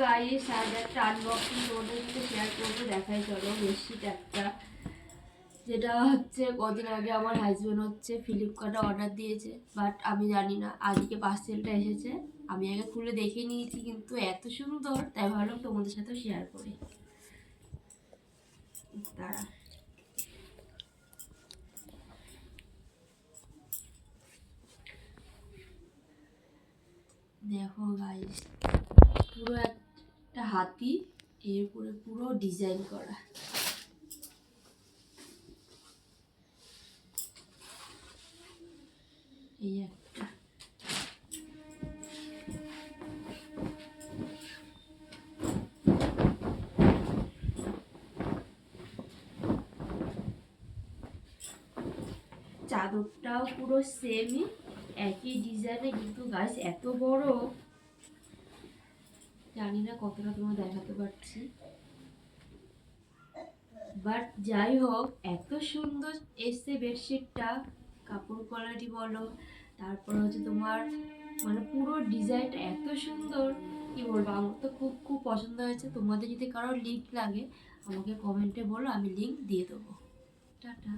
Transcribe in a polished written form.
Guys আজ একটা unboxing তোমাদের সাথে শেয়ার করবো, দেখাই চলো বেডশিট একটা, যেটা হচ্ছে কদিন আগে আমার হাজবেন্ড হচ্ছে ফ্লিপকার্টে অর্ডার দিয়েছে, বাট আমি জানি না আজকে পার্সেলটা এসেছে। আমি আগে খুলে দেখে নিয়েছি, কিন্তু এত সুন্দর তাই ভাবলাম তোমাদের সাথে শেয়ার করি। তারা দেখো গাইস, পুরো একটা হাতি, এর উপরে পুরো ডিজাইন করা। এই একটা চাদরটাও পুরো সেমই, একই ডিজাইনে, কিন্তু গাছ এত বড়, জানি না কতটা তোমার দেখাতে পারছি, বাট যাই হোক এত সুন্দর এসছে বেডশিটটা। কাপড় কোয়ালিটি বলো, তারপর হচ্ছে তোমার মানে পুরো ডিজাইনটা এত সুন্দর, কি বলবো, আমার তো খুব খুব পছন্দ হয়েছে। তোমাদের যদি কারোর লিঙ্ক লাগে আমাকে কমেন্টে বলো, আমি লিঙ্ক দিয়ে দেবো। টাটা।